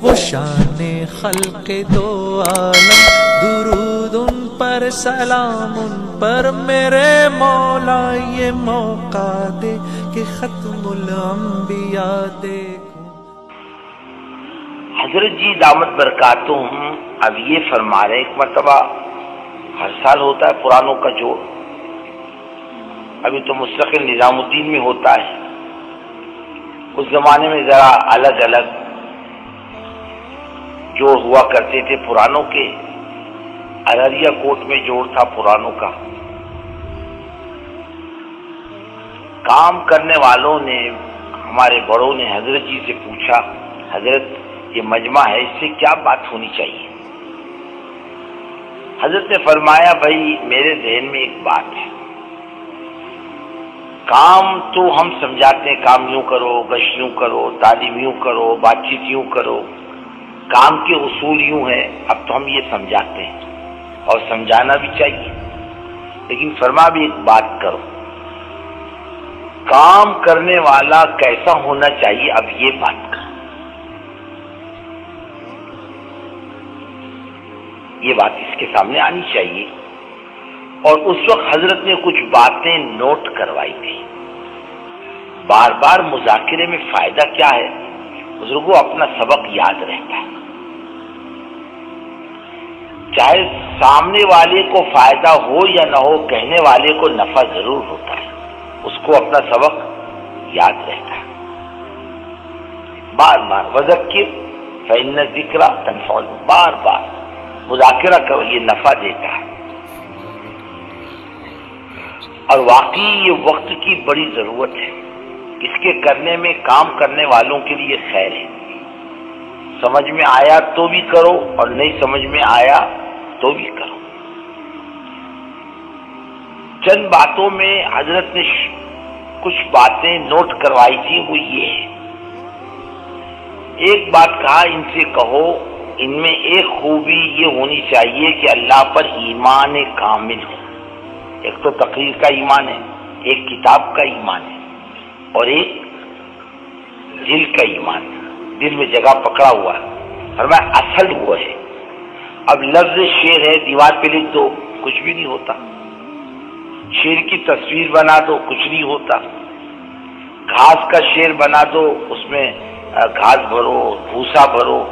وہ شان خلق دو عالم، درود ان پر سلام ان پر میرے مولا، یہ موقع دے کہ ختم الانبیاء دیکھوں۔ حضرت جی دامت برکاتہم اب یہ فرما رہے، ایک مرتبہ ہر سال ہوتا ہے پرانوں کا جوڑ، ابھی تو مستقل نظام الدین میں ہوتا ہے، اس زمانے میں ذرا الگ الگ جوڑ ہوا کرتے تھے پرانوں کے۔ ارریا کوٹ میں جوڑ تھا پرانوں کا۔ کام کرنے والوں نے، ہمارے بڑوں نے حضرت جی سے پوچھا، حضرت یہ مجمع ہے، اس سے کیا بات ہونی چاہیے؟ حضرت نے فرمایا، بھائی میرے ذہن میں ایک بات ہے، کام تو ہم سمجھاتے ہیں، کام یوں کرو، گشت یوں کرو، تعلیم یوں کرو، بات چیت یوں کرو، کام کے اصول یوں ہے، اب تو ہم یہ سمجھاتے ہیں اور سمجھانا بھی چاہیے، لیکن فرما بھی ایک بات کرو، کام کرنے والا کیسا ہونا چاہیے، اب یہ بات کرو۔ یہ بات اس کے سامنے آنی چاہیے۔ اور اس وقت حضرت نے کچھ باتیں نوٹ کروائی تھی۔ بار بار مذاکرے میں فائدہ کیا ہے؟ بزرگوں اپنا سبق یاد رہتا ہے، چاہے سامنے والے کو فائدہ ہو یا نہ ہو، کہنے والے کو نفع ضرور ہوتا ہے، اس کو اپنا سبق یاد رہتا ہے۔ بار بار وذکر فإن الذکر تنفع، بار بار مذاکرہ کرو، یہ نفع دیتا ہے۔ اور واقعی یہ وقت کی بڑی ضرورت ہے، اس کے کرنے میں کام کرنے والوں کے لیے خیر ہے۔ سمجھ میں آیا تو بھی کرو، اور نہیں سمجھ میں آیا تو بھی کرو۔ چند باتوں میں حضرت نے کچھ باتیں نوٹ کروائی تھی، وہ یہ ہے۔ ایک بات کہا، ان سے کہو ان میں ایک خوبی یہ ہونی چاہیے کہ اللہ پر ایمان کامل ہو۔ ایک تو تقریر کا ایمان ہے، ایک کتاب کا ایمان ہے، اور ایک دل کا ایمان ہے، دل میں جگہ پکڑا ہوا ہے، فرمایا اصل وہ ہے۔ اب لفظ شیر ہے، دیوار پہ لکھ دو، کچھ بھی نہیں ہوتا۔ شیر کی تصویر بنا دو، کچھ نہیں ہوتا۔ گھاس کا شیر بنا دو، اس میں گھاس بھرو، بھوسا بھرو،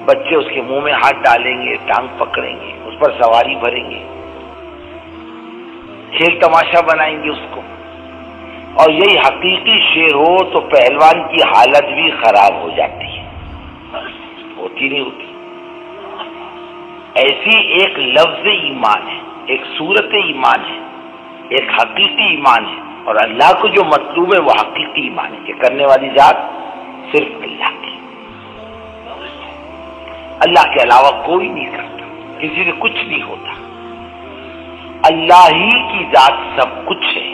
بچے اس کے منہ میں ہاتھ ڈالیں گے، ٹانگ پکڑیں گے، اس پر سواری بھریں گے، کھیل تماشا بنائیں گے اس کو۔ اور یہی حقیقی شیر ہو تو پہلوان کی حالت بھی خراب ہو جاتی ہے، ہوتی نہیں ہوتی۔ ایسی ایک لفظ ایمان ہے، ایک صورت ایمان ہے، ایک حقیقی ایمان ہے، اور اللہ کو جو مطلوب ہے وہ حقیقی ایمان ہے کہ کرنے والی ذات صرف اللہ کی، اللہ کے علاوہ کوئی نہیں کرتا، کسی سے کچھ نہیں ہوتا۔ اللہ ہی کی ذات سب کچھ ہے،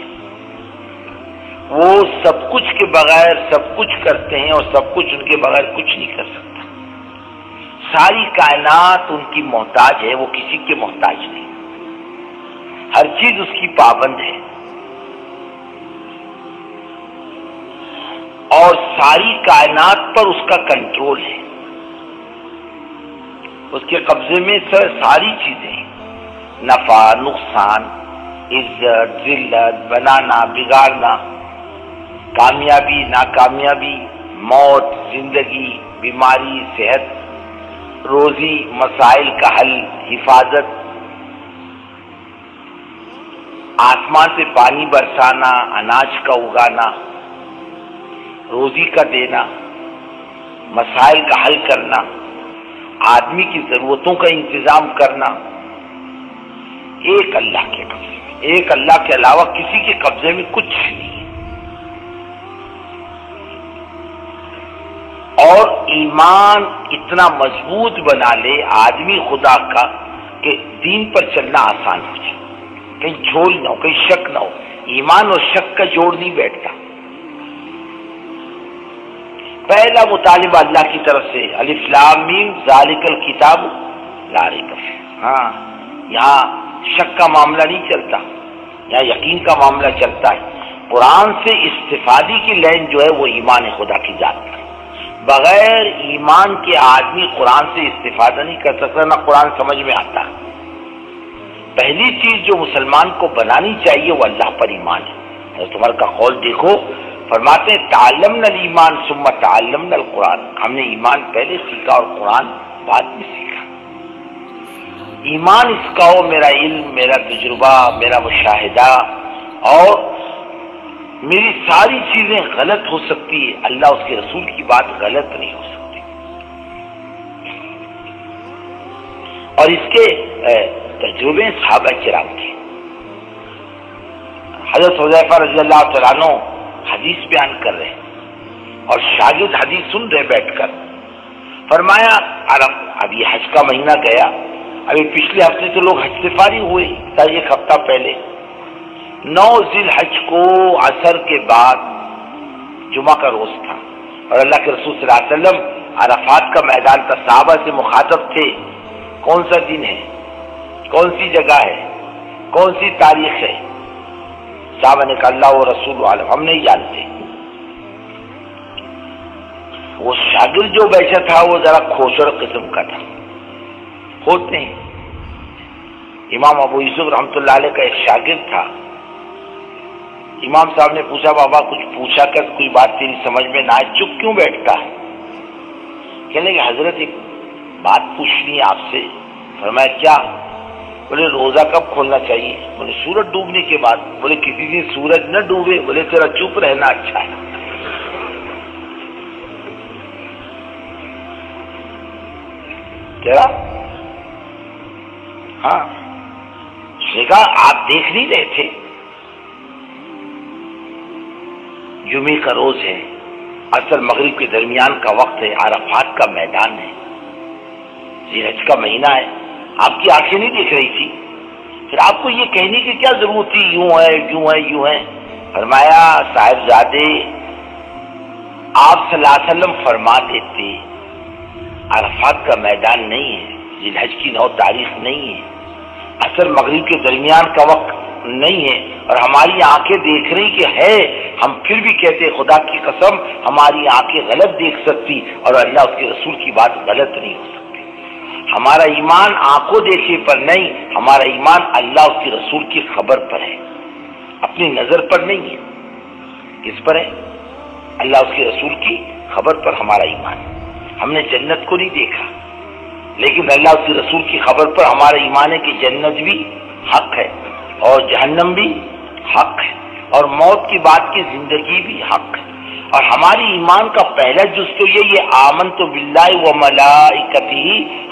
وہ سب کچھ کے بغیر سب کچھ کرتے ہیں، اور سب کچھ ان کے بغیر کچھ نہیں کر سکتا۔ ساری کائنات ان کی محتاج ہے، وہ کسی کے محتاج نہیں، ہر چیز اس کی پابند ہے، اور ساری کائنات پر اس کا کنٹرول ہے، اس کے قبضے میں ساری چیزیں ہیں، نفع، نقصان، عزت، ذلت، بنانا، بگاڑنا، کامیابی، ناکامیابی، موت، زندگی، بیماری، صحت، روزی، مسائل کا حل، حفاظت، آسمان سے پانی برسانا، اناج کا اگانا، روزی کا دینا، مسائل کا حل کرنا، آدمی کی ضرورتوں کا انتظام کرنا، ایک اللہ کے قبضے میں، ایک اللہ کے علاوہ کسی کے قبضے میں کچھ نہیں ہے۔ اور ایمان اتنا مضبوط بنا لے آدمی خدا کا کہ دین پر چلنا آسان ہو جائے، کہیں جھول نہ ہو، کہیں شک نہ ہو۔ ایمان اور شک کا جوڑ نہیں بیٹھتا۔ پہلا مطالبہ اللہ کی طرف سے، الف لام میم ذالک الکتاب لا ریب فیہ۔ ہاں، یہاں شک کا معاملہ نہیں چلتا، یہاں یقین کا معاملہ چلتا ہے۔ قرآن سے استفادے کی لائن جو ہے وہ ایمان خدا کی ذات ہے۔ بغیر ایمان کے آدمی قرآن سے استفادہ نہیں کر سکتا، نہ قرآن سمجھ میں آتا۔ پہلی چیز جو مسلمان کو بنانی چاہیے وہ اللہ پر ایمان ہے۔ حضرت عمر کا قول دیکھو، فرماتے ہیں تعلمنا الایمان ثم تعلمنا القرآن، ہم نے ایمان پہلے سیکھا اور قرآن بعد میں سیکھا۔ ایمان اس کا ہو میرا علم، میرا تجربہ، میرا مشاہدہ، اور میری ساری چیزیں غلط ہو سکتی ہے، اللہ اس کے رسول کی بات غلط نہیں ہو سکتی۔ اور اس کے تجربے صحابہ کرام کے، حضرت حذیفہ رضی اللہ تعالیٰ عنہ حدیث بیان کر رہے اور شاگرد حدیث سن رہے بیٹھ کر، فرمایا اب یہ حج کا مہینہ گیا، ابھی پچھلے ہفتے تو لوگ حج سے فارغ ہوئے تھا، ایک ہفتہ پہلے 9 ذی الحج کو عصر کے بعد جمعہ کا روز تھا، اور اللہ کے رسول صلی اللہ علیہ وسلم عرفات کا میدان تھا، صحابہ سے مخاطب تھے، کون سا دن ہے، کون سی جگہ ہے، کون سی تاریخ ہے؟ صحابہ نے کہا اللہ و رسول عالم، ہم نہیں جانتے۔ وہ شاگرد جو بیٹھا تھا وہ ذرا کھوچڑ قسم کا تھا، ہوتے ہیں۔ امام ابو یوسف رحمۃ اللہ علیہ کا ایک شاگرد تھا، امام صاحب نے پوچھا بابا کچھ پوچھا کر کوئی بات تیری سمجھ میں نہ آئے چپ کیوں بیٹھتا ہے؟ کہنے کہ حضرت ایک بات پوچھنی ہے آپ سے۔ فرمایا کیا؟ بولے روزہ کب کھولنا چاہیے؟ بولے سورج ڈوبنے کے بعد۔ بولے کسی دن سورج نہ ڈوبے؟ بولے تیرا چپ رہنا اچھا ہے۔ تیرا ہاں کہا آپ دیکھ نہیں رہے تھے، جمعے کا روز ہے، عصر مغرب کے درمیان کا وقت ہے، عرفات کا میدان ہے، ذی الحج کا مہینہ ہے، آپ کی آنکھیں نہیں دیکھ رہی تھی، پھر آپ کو یہ کہنے کی کیا ضرورت تھی یوں ہے یوں ہے یوں ہے؟ فرمایا صاحبزادے آپ صلی اللہ علیہ وسلم فرما دیتے عرفات کا میدان نہیں ہے، ذی الحج کی 9 تاریخ نہیں ہے، عصر مغرب کے درمیان کا وقت نہیں ہے، اور ہماری آنکھیں دیکھ رہی کہ ہے، ہم پھر بھی کہتے خدا کی قسم ہماری آنکھیں غلط دیکھ سکتی اور اللہ اس کے رسول کی بات غلط نہیں ہو سکتی۔ ہمارا ایمان آنکھوں دیکھے پر نہیں، ہمارا ایمان اللہ اس کے رسول کی خبر پر ہے، اپنی نظر پر نہیں ہے۔ کس پر ہے؟ اللہ اس کے رسول کی خبر پر ہمارا ایمان۔ ہم نے جنت کو نہیں دیکھا، لیکن اللہ اس کے رسول کی خبر پر ہمارا ایمان ہے کہ جنت بھی حق ہے اور جہنم بھی حق ہے، اور موت کے بعد کی زندگی بھی حق ہے۔ اور ہماری ایمان کا پہلا جز تو یہ آمنت باللہ و ملائکتہ،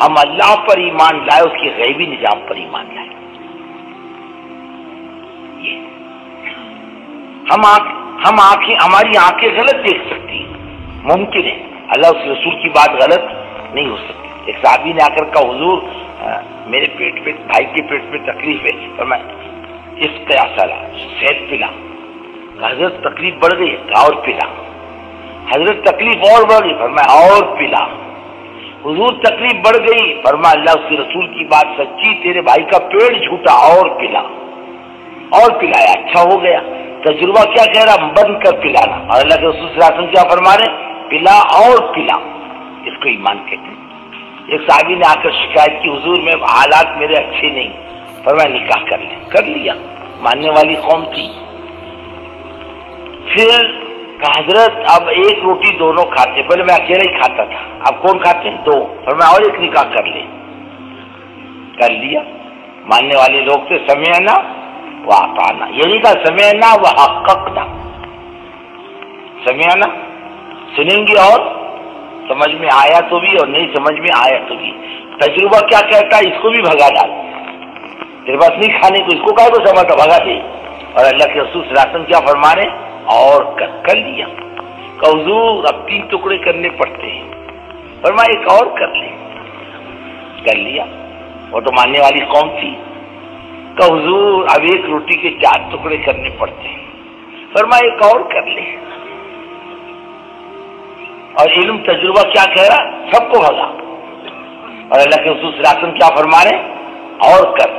ہم اللہ پر ایمان لائے، اس کے غیبی نظام پر ایمان لائے۔ ہماری آنکھیں غلط دیکھ سکتی ہیں، ممکن ہے، اللہ اس رسول کی بات غلط نہیں ہو سکتی۔ ایک صحابی نے آ کر کہا حضور میرے پیٹ پہ، بھائی کے پیٹ میں تکلیف ہے، فرمایا اس کا اصل صحت پلا۔ حضرت تکلیف بڑھ گئی، اور پلا۔ حضرت تکلیف اور بڑھ گئی، فرمایا اور پلا۔ حضور تکلیف بڑھ گئی، فرمایا اللہ اس کے رسول کی بات سچی، تیرے بھائی کا پیٹ جھوٹا، اور پلا، اور پلایا، اچھا ہو گیا۔ تجربہ کیا کہہ رہا؟ بند کر پلانا، اور اللہ کے رسول صلی اللہ علیہ وسلم کیا فرما رہے؟ پلا اور پلا، اس کو ایمان کہتے ہیں۔ ایک صحابی نے آ کر شکایت کی حضور میں حالات میرے اچھے نہیں، فرمایا نکاح کر لیں، کر لیا، ماننے والی قوم تھی۔ پھر حضرت اب ایک روٹی دونوں کھاتے، پہلے میں اکیلا ہی کھاتا تھا، اب کون کھاتے ہیں؟ 2، فرمایا اور ایک نکاح کر لیں، کر لیا۔ ماننے والے لوگ تھے، سمعنا واطعنا، یہ نہیں کہا سمعنا وحققنا، سمعنا سنیں گے اور سمجھ میں آیا تو بھی اور نہیں سمجھ میں آیا تو بھی۔ تجربہ کیا کہتا ہے؟ اس کو بھی بھگا ڈال، تیرے پاس نہیں کھانے کو، اس کو کہا کو سمجھتا بھگا دے۔ اور اللہ کے رسول صلی اللہ علیہ وسلم کیا فرما رہے؟ اور کر لیا۔ کہ حضور اب 3 ٹکڑے کرنے پڑتے ہیں، فرمایا ایک اور کر لیں، کر لیا۔ وہ تو ماننے والی قوم تھی۔ کہ حضور اب ایک روٹی کے 4 ٹکڑے کرنے پڑتے ہیں، فرمایا ایک اور کر لیں۔ اور علم تجربہ کیا کہہ رہا؟ سب کو بھگا۔ اور اللہ کے رسول صلی اللہ علیہ وسلم کیا فرما رہے؟ اور کر۔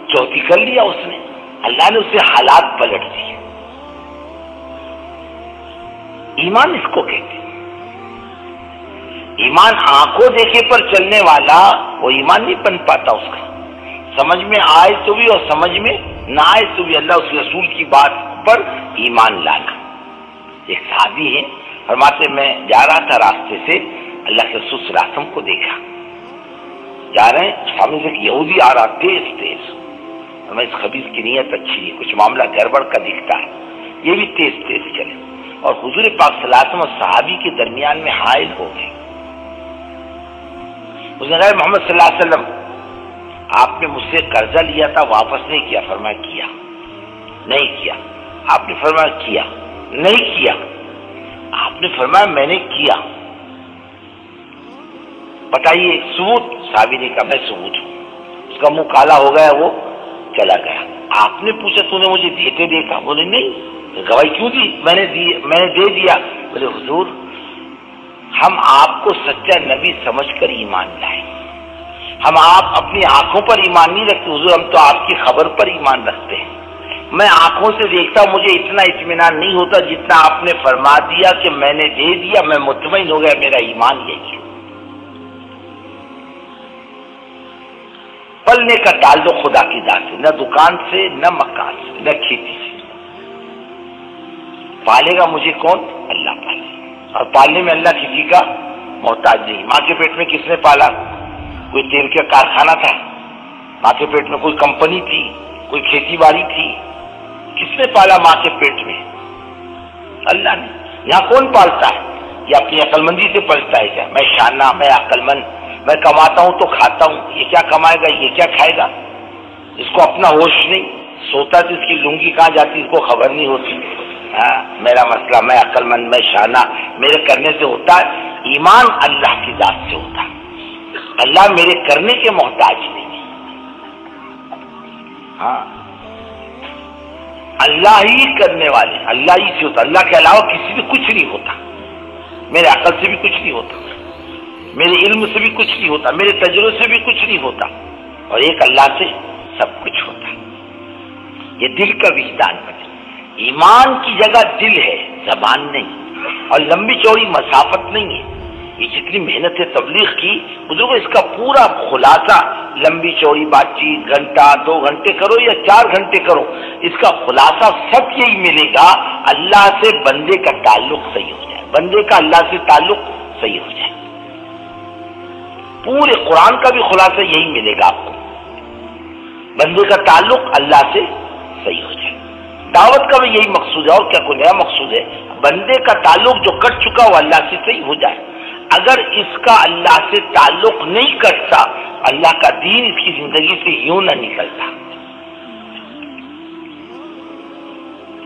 چوتھی کر لیا اس نے، اللہ نے اسے حالات پلٹ دیے۔ ایمان اس کو کہتے ہیں۔ ایمان آنکھوں دیکھے پر چلنے والا وہ ایمان نہیں بن پاتا اس کا. سمجھ میں آئے تو بھی اور سمجھ میں نہ آئے تو بھی اللہ اس رسول کی بات پر ایمان لانا. ایک صحابی ہے فرماتے میں جا رہا تھا راستے سے، اللہ کے رسول صلی اللہ علیہ وسلم کو دیکھا جا رہے ہیں، سامنے سے ایک یہودی آ رہا تیز تیز، ہمیں اس خبیث کی نیت اچھی ہے، کچھ معاملہ گڑبڑ کا دکھتا ہے، یہ بھی تیز تیز چلے اور حضور پاک صلی اللہ علیہ وسلم اور صحابی کے درمیان میں حائل ہو گئے. اس نے کہا محمد صلی اللہ علیہ وسلم آپ نے مجھ سے قرضہ لیا تھا واپس نہیں کیا. فرمایا کیا. نہیں کیا. آپ نے فرمایا کیا. نہیں کیا. آپ نے فرمایا میں نے کیا. بتائیے ثبوت. صحابی نے کہا میں ثبوت ہوں. اس کا منہ کالا ہو گیا، وہ چلا گیا. آپ نے پوچھا تو نے مجھے دیتے دیکھا؟ بولے نہیں. گواہی کیوں دی؟ میں نے دے دیا. بولے حضور ہم آپ کو سچا نبی سمجھ کر ایمان لائے، ہم آپ اپنی آنکھوں پر ایمان نہیں رکھتے حضور، ہم تو آپ کی خبر پر ایمان رکھتے ہیں. میں آنکھوں سے دیکھتا مجھے اتنا اطمینان نہیں ہوتا جتنا آپ نے فرما دیا کہ میں نے دے دیا، میں مطمئن ہو گیا، میرا ایمان یہی ہے. پلنے کا تعلق خدا کی ذات سے، نہ دکان سے، نہ مکان سے، نہ کھیتی سے. پالے گا مجھے کون؟ اللہ پالے. اور پالنے میں اللہ کسی کا محتاج نہیں. ماں کے پیٹ میں کس نے پالا؟ کوئی تیل کا کارخانہ تھا؟ ماں کے پیٹ میں کوئی کمپنی تھی؟ کوئی کھیتی باڑی تھی؟ کس نے پالا ماں کے پیٹ میں؟ اللہ نے. یہاں کون پالتا ہے؟ یہ اپنی عقل مندی سے پلتا ہے کیا؟ میں شانہ، میں عقل مند، میں کماتا ہوں تو کھاتا ہوں. یہ کیا کمائے گا، یہ کیا کھائے گا؟ اس کو اپنا ہوش نہیں. سوتا تو اس کی لنگی کہاں جاتی اس کو خبر نہیں ہوتی. ہاں میرا مسئلہ، میں عقل مند، میں شانہ، میرے کرنے سے ہوتا ہے. ایمان اللہ کی ذات سے ہوتا ہے. اللہ میرے کرنے کے محتاج نہیں. ہاں اللہ ہی کرنے والے، اللہ ہی سے ہوتا. اللہ کے علاوہ کسی سے کچھ نہیں ہوتا. میرے عقل سے بھی کچھ نہیں ہوتا، میرے علم سے بھی کچھ نہیں ہوتا، میرے تجربے سے بھی کچھ نہیں ہوتا، اور ایک اللہ سے سب کچھ ہوتا. یہ دل کا وجدان بنے. ایمان کی جگہ دل ہے، زبان نہیں. اور لمبی چوڑی مسافت نہیں ہے. یہ جتنی محنت ہے تبلیغ کی بزرگوں، اس کا پورا خلاصہ، لمبی چوڑی بات چیت گھنٹہ 2 گھنٹے کرو یا 4 گھنٹے کرو، اس کا خلاصہ سب یہی ملے گا، اللہ سے بندے کا تعلق صحیح ہو جائے، بندے کا اللہ سے تعلق صحیح ہو جائے. پورے قرآن کا بھی خلاصہ یہی ملے گا آپ کو، بندے کا تعلق اللہ سے صحیح ہو جائے. دعوت کا بھی یہی مقصود ہے، اور کیا کوئی نیا مقصود ہے؟ بندے کا تعلق جو کٹ چکا وہ اللہ سے صحیح ہو جائے. اگر اس کا اللہ سے تعلق نہیں کٹتا، اللہ کا دین اس کی زندگی سے یوں نہ نکلتا.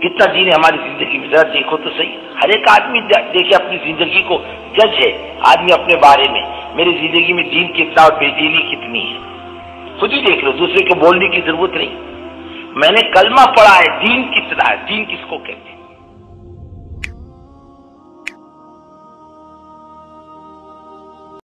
کتنا دین ہے ہماری زندگی میں، ذرا دیکھو تو صحیح. ہر ایک آدمی دیکھے اپنی زندگی کو، جج ہے آدمی اپنے بارے میں، میری زندگی میں دین کتنا اور بے دینی کتنی ہے. خود ہی دیکھ لو، دوسرے کو بولنے کی ضرورت نہیں. میں نے کلمہ پڑھا ہے، دین کتنا ہے، دین کس کو کہتے ہیں؟